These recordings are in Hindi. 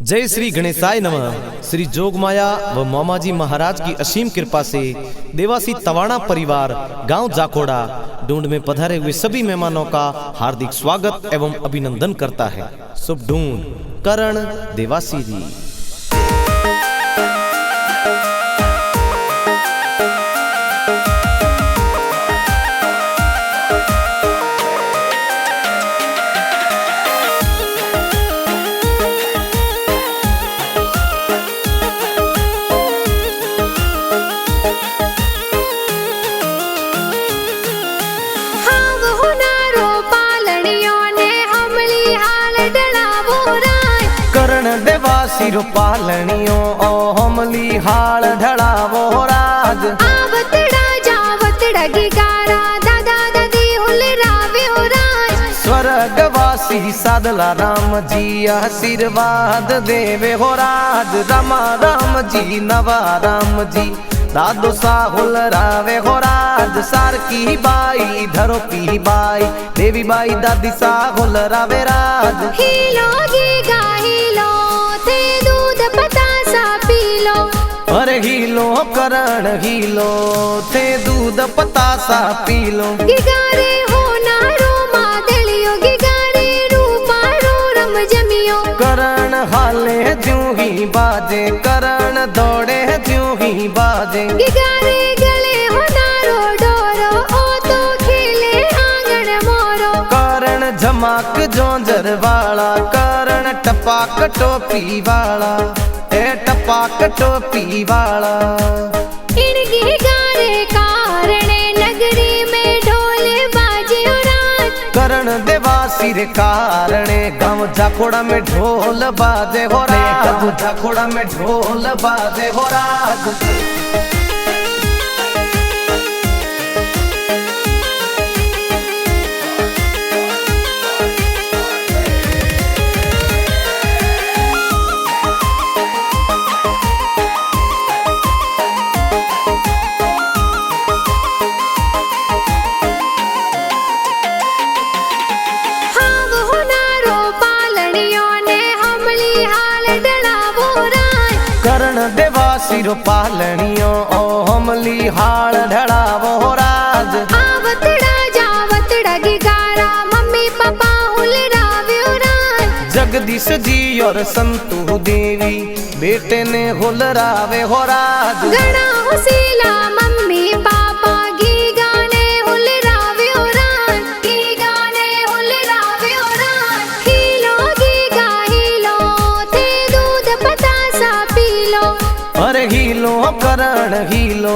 जय श्री गणेशाय नमः। श्री जोगमाया व मामाजी महाराज की असीम कृपा से देवासी तवाणा परिवार गांव जाखोड़ा ढूंढ में पधारे हुए सभी मेहमानों का हार्दिक स्वागत एवं अभिनंदन करता है। शुभ ढूंढ करण देवासी जी। सिर पालनियो ओ हमली हाल ढड़ावो राज आवतड़ा जावतड़ा गिगारा दादा दादी हुलरावे हो राज स्वर्गवासी सादला राम जी आशीर्वाद देवे हो राज रमा राम जी नवा राम जी दादो साहुल रावे हो राज सार की बाई धरो पी बाई देवी बाई दादी साहुल रावे राज हीलो गीगा हीलो थे दूध पतासा पीलो अरे हीलो करण हीलो थे दूध पतासा पीलो गिगारे हो नारो मादलियो गिगारे रूपारो रम जमियो करण हाले ज्यों ही बाजे करण दौड़े ज्यों ही बाजे गिगारे गले हो नारो डोरो ओ तो खेले आंगन मोरो करण झमाक जोंजर वाला करण टपाक टोपी वाला ए टपाक टोपी वाला इन गिगारे कारणे नगरी में ढोल बाजे राज करण देवासी रे कारणे गाँव जाखोड़ा में ढोल बाजे हो राज गाँव जाखोड़ा में ढोल बाजे हो राज देवासी रो पालनियो ओ हमली हाल ढड़ावो राज आवतड़ा जावतड़ा गिगारा मम्मी पापा हुलरावे हो राज जगदीश जी और संतु देवी बेटे ने हुलरावे हो राज गणा हुसीला मम्मी पापा गी गाने हुलरावे हो राज गी गाने हुलरावे हो राज हीलो गीगा हीलो थे दूध पतासा पीलो अरे हीलो करण हीलो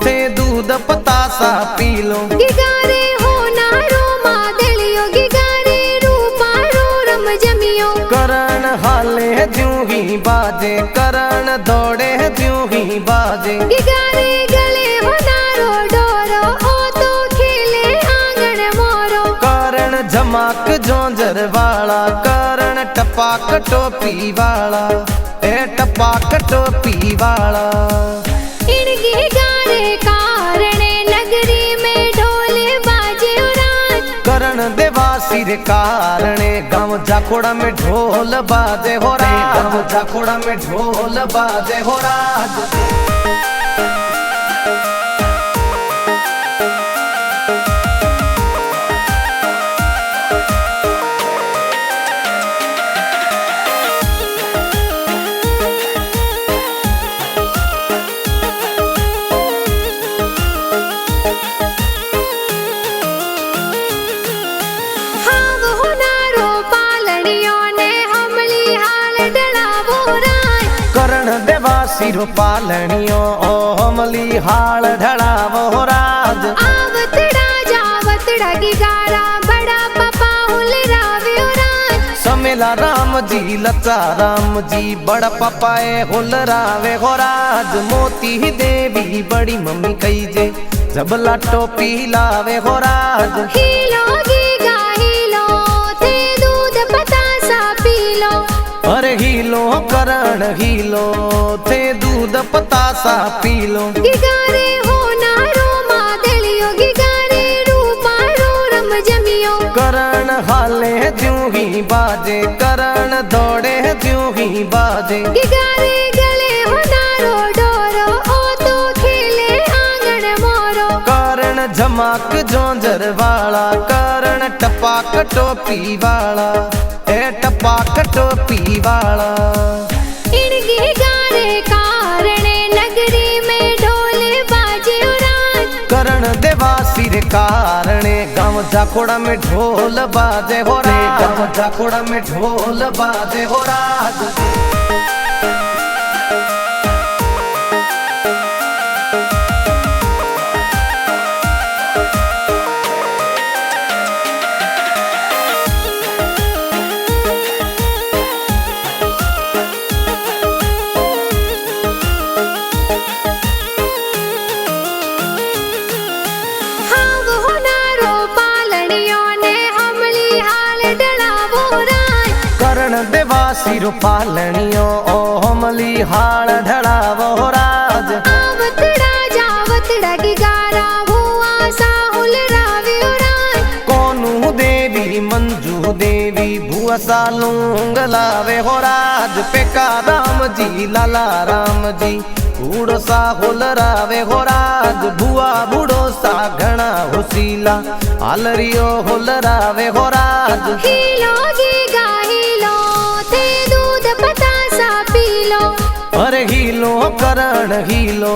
थे दूध पतासा पीलो गिगारे हो नारो मादलियो गिगारे रूपारो रम जमियो करण हाले ज्यों ही बाजे करण दौड़े ज्यों ही बाजे गिगारे गले हो नारो डोरो ओ तो खेले आंगन मोरो करण झमाक जोंजर वाला करण टपाक टोपी वाला ए टपाक टोपी वाला इन गिगारे कारणे नगरी में ढोल बाजे हो राज करण देवासी रे कारणे गाँव जाखोड़ा में ढोल बाजे हो राज गाँव जाखोड़ा में ढोल बाजे हो राज सिर पालनियो ओ हमली हाल ढड़ावो राज आवतड़ा जावतड़ा गिगारा बड़ा पापा हुलरावे हो राज समेला राम जी लचा राम जी बड़ा पापाए हुलरावे हो राज मोती देवी बड़ी मम्मी कही जे जबला टोपी लावे हो राज हीलो गीगा हीलो थे दूध पतासा पीलो अरे हीलो करण हीलो थे दूध पतासा पीलो गिगारे हो नारो मादलियो गिगारे रूपारो रम जमियो करण हाले ज्यों ही ही बाजे करण दौड़े ज्यों ही बाजे गिगारे गले होनारो डोरो ओ तो खेले आंगन मोरो करण झमाक जोंजर वाला करण टपाक टोपी वाला ए टपाक टोपी वाला इनके गाने कारणे नगरी में ढोल बाजे उरान करण देवा सिर कारणे गाँव जाखोड़ा में ढोल बाजे हो राज गाँव जाखोड़ा में ढोल बाजे हो राज हाव होनारो पालनियों ने हमली हाल डलावो रान करण देवा सिर पालनियो ओ हमली हाल ढड़ावो राज आवतड़ा जावतड़ा गिगारा भुआ साहुल रावे उरान कोनु देवी मंजू देवी भुआ सालूंग लावे हो राज पेका राम जी लाला राम जी बूढ़ो सा होल रावे हो राज भुआ बूढ़ो सा घना हुसीला आलरियो होल रावे हो राज हीलो गीगा हीलो थे दूध पतासा पीलो अरे हीलो करण हीलो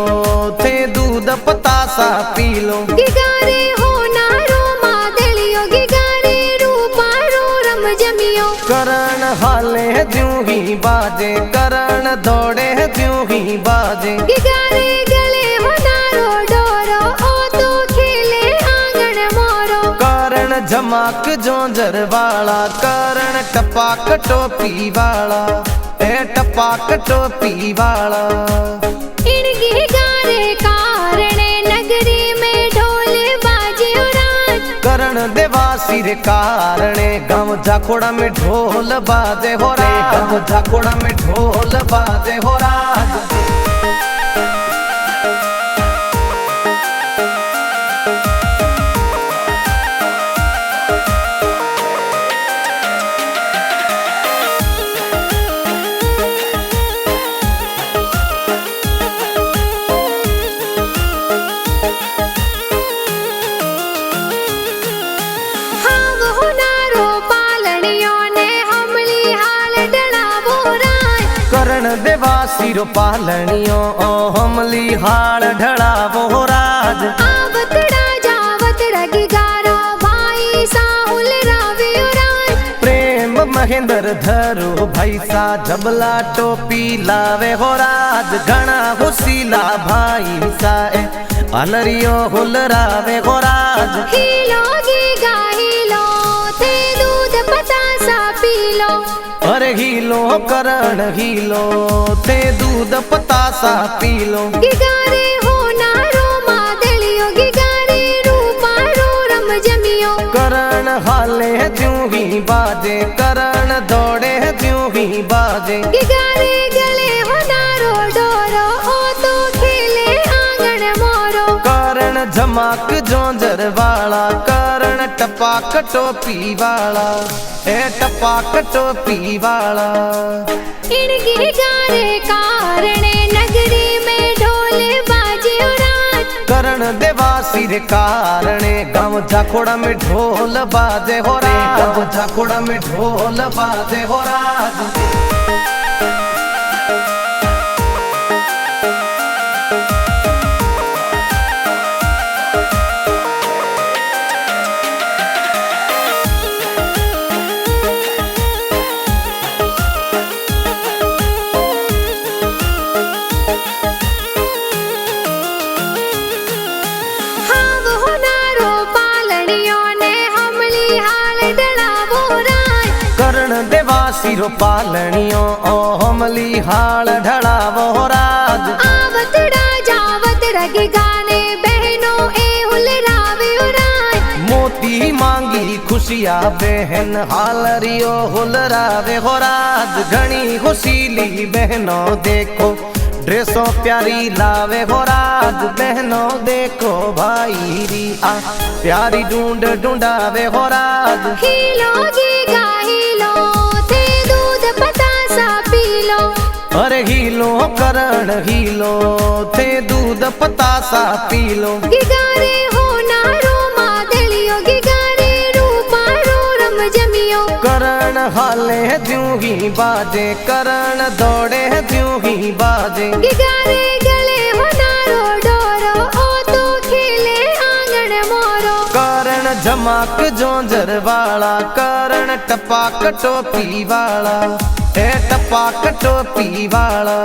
थे दूध पतासा पीलो गिगारे होनारो मादलियो गिगारे रूपारो रम जमियो करण हाले ज्यों ही बाजे करण दौड़े ज्यों ही बाजे गिगारे गले होनारो डोरो ओ तो खेले आंगन मोरो करण झमाक जोंजर वाला करण टपाक टोपी वाला ए टपाक टोपी वाला इनके गाने कारणे नगरी में ढोल बाजे उरान करण देवा सिर कारणे गाँव जाखोड़ा में ढोल बाजे हो राज गाँव जाखोड़ा में ढोल बाजे हो राज हाव होनारो पालनियों ने हमली हाल डलावो रान करण देवा सिर पालनियो ओ हमली हाल ढड़ावो राज आवतड़ा जावतड़ा गिगारा भाई साहुल रावे उरान प्रेम महेंद्र धरो भाई सा जबला टोपी लावे हो राज घना हुसीला भाई सा ए अलरियो हुल रावे हो राज हीलो गीगा हीलो थे दूध पतासा पीलो अरे हीलो करण हीलो थे दूध पतासा पीलो गिगारे होनारो मादलियो गिगारे रूपारो रम जमियो करण हाले ज्यों ही बाजे करण दौड़े ज्यों ही बाजे गिगारे गले होनारो डोरो ओ तो खेले आंगन मोरो करण झमाक जोंजर वाला करण टपाक टोपी वाला ए टपाक टोपी वाला इनके गाने कारणे नगरी में ढोल बाजे उरान करण देवा सिर कारणे गाँव जाखोड़ा में ढोल बाजे हो राज गाँव जाखोड़ा में ढोल बाजे हो राज हाव होनारो पालनियों ने हमली हाल डलावो रान करण देवा सिर पालनियो ओ हमली हाल ढड़ावो राज आवतड़ा जावतड़ा गिगाने बहनों ए हुल रावे उरान मोती मांगी खुशिया बहन हालरियो हुल रावे हो राज घनी खुशीली बहनों देखो ड्रेसों प्यारी लावे हो राज बहनों देखो भाई री आ प्यारी ढूंढ ढूंढावे हो राज हीलो गीगा हीलो हीलो थे दूध पतासा पी लो। अरे हीलो करण हीलो थे दूध पतासा पी लो। गिगारे हो नारो मादलियो गिगारे रूपारो रम जमियो। करण हाले ज्यों ही बाजे करण दौड़े ज्यों ही बाजे। गिगारे गले हो नारो डोरो ओ तो खेले आंगन मोरो। करण झमाक जोंजर वाला करण टपाक टोपी वाला ए टपाक टोपी वाला।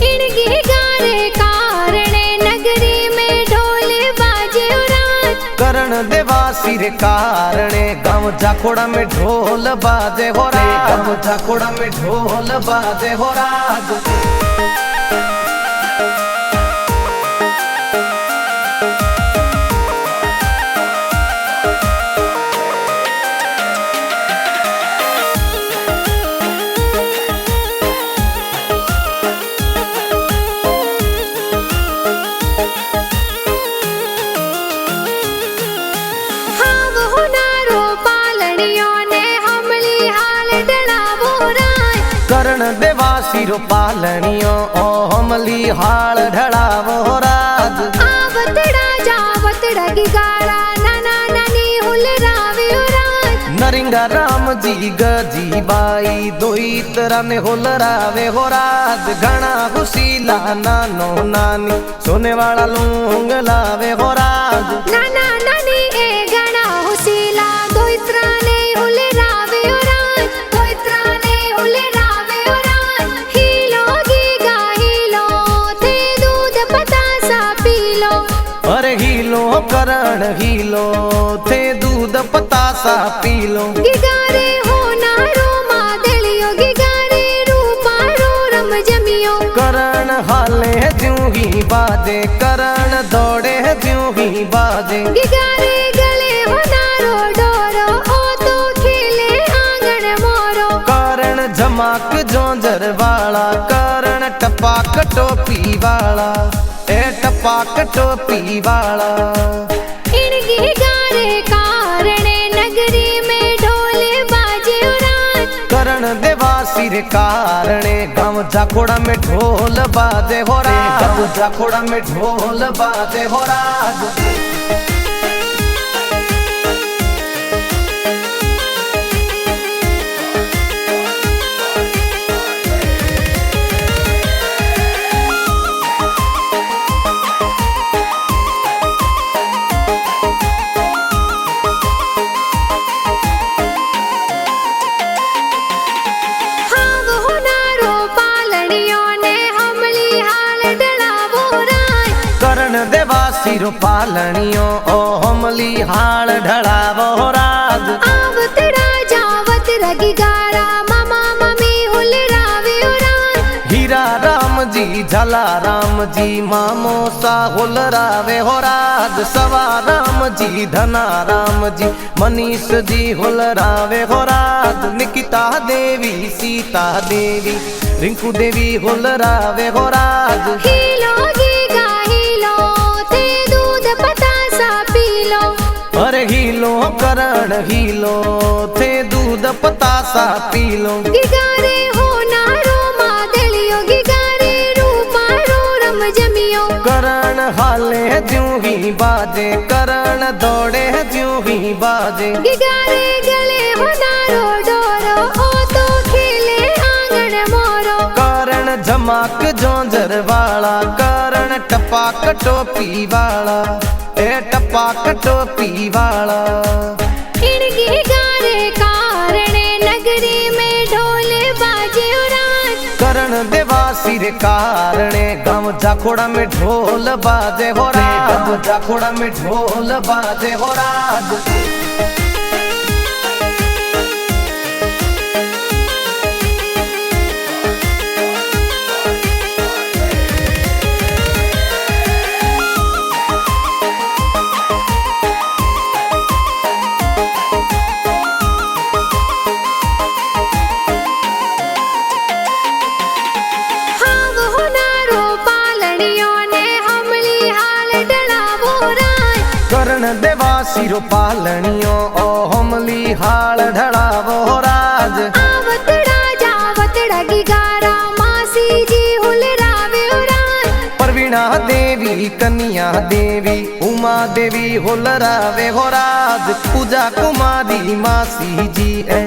इन गिगारे कारणे नगरी में ढोल बाजे रात। करण देवासी रे कारणे गाँव जाखोड़ा में ढोल बाजे हो राज। गाँव जाखोड़ा में ढोल बाजे हो राज। हाव हो नारो पालनियों ने हमली हाल डलावो राय। करण देवासी रो पालनियो ओ हमली हाल ढड़ावो राज। आवतड़ा जावतड़ा गिगारा नाना नानी हुलराव्यो राज। नरिंगा राम जी गजी बाई दोई तरह ने होलरावे हो राज। घना हुसीला नानो नानी सोने वाला लूंग लावे हो राज। नाना नानी ए गणा हुसीला दोइत्रा ने हुलराव्यो राज। दोइत्रा ने हुलराव्यो राज। हीलो गीगा हीलो थे दूध पतासा पी लो। अरे हीलो करण हीलो थे दूध पतासा पी लो। गिगारे हो नारो मादलियो गिगारे रूपारो रम जमियो। करण हाले ज्यों ही बाजे करण दौड़े ज्यों ही बाजे। गिगारे गले हो नारो डोरो ओ तो खेले आंगन मोरो। करण झमाक जोंजर वाला करण टपाक टोपी वाला ए टपाक टोपी वाला। इन गिगारे कारणे नगरी में ढोल बाजे रात। करण देवासी रे कारणे गाँव जाखोड़ा में ढोल बाजे हो राज। गाँव जाखोड़ा में ढोल बाजे हो राज। हाव हो नारो पालनियों ने हमली हाल डलावो राय। करण देवासी रो पालनियो ओ हमली हाल ढड़ावो राज। आवतड़ा जावतड़ा गिगारा मामा मम्मी हुलराव्यो राज। हीरा राम जी झला राम जी मामो सा हुलरावे हो राज। सवा राम जी धना राम जी मनीष जी हुलरावे हो राज। निकिता देवी सीता देवी रिंकू देवी हुलरावे हो राज। हीलो गीगा हीलो थे दूध पतासा पी लो। अरे हीलो करण हीलो थे दूध पतासा पी लो। गिगारे हो नारो मादलियो गिगारे रूपारो रम जमियो। करण हाले ज्यों ही बाजे करण दौड़े ज्यों ही बाजे। गिगारे गले हो नारो डोरो ओ तो खेले आंगन मोरो। करण झमाक जोंजर वाला करण टपाक टोपी वाला ए टपाक टोपी वाला। इन गिगारे कारणे नगरी में ढोल बाजे रात। करण देवासी रे कारणे गाँव जाखोड़ा में ढोल बाजे हो राज। गाँव जाखोड़ा में ढोल बाजे हो राज। करण देवासी रो पालनियो ओ हमली हाल ढड़ावो राज। जाखोड़ा की गारा मासी जी हुलरावे उरान। प्रवीणा देवी कन्या देवी उमा देवी हुलरावे हो राज। पूजा कुमारी मासी जी है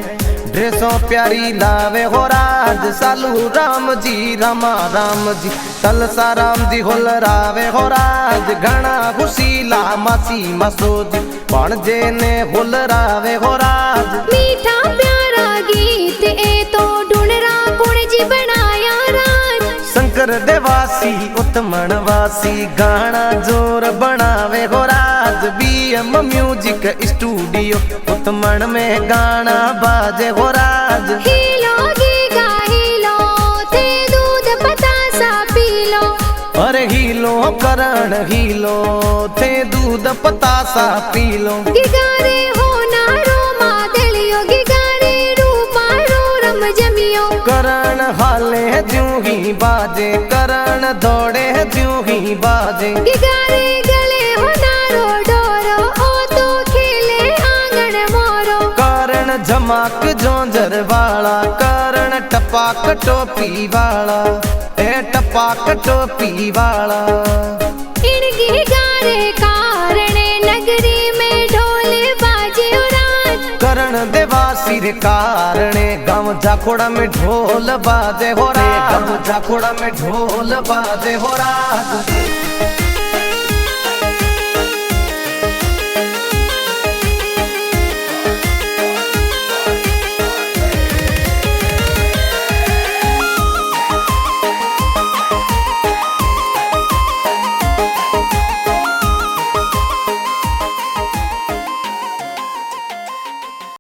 ड्रेसों प्यारी लावे हो राज। सालू राम जी रमा राम जी तलसा राम जी हुलरावे हो राज। घना खुशीला मासी मसोदी पणजे ने हुलरावे हो राज। मीठा प्यारा गीत ए तो ढूंढरा कुण जी बनाया राज। शंकर देवासी उत्तमणवासी गाना जोर बनावे हो राज। बीएम म्यूजिक स्टूडियो उत्तमण में गाना बाजे हो राज। हिलो गीगा हिलो ते दूध पतासा पी लो। अरे हिलो करण हिलो थे दूध पतासा पी लो। गिगारे हो नारो मादलियो गिगारे रूपा रो रम जमियो। करण हाले ज्यों ही बाजे करण दौड़े ज्यों ही बाजे। गिगारे गले हो नारो डोरो ओ तो खेले आंगन मोरो। करण झमाक जोंजर वाला करण टपाक टोपी वाला ए टपाक टोपी वाला। इन गिगारे कारणे नगरी में ढोल बाजे उरान। करण देवासी रे कारणे गाँव जाखोड़ा में ढोल बाजे हो राज। गाँव जाखोड़ा में ढोल बाजे हो राज।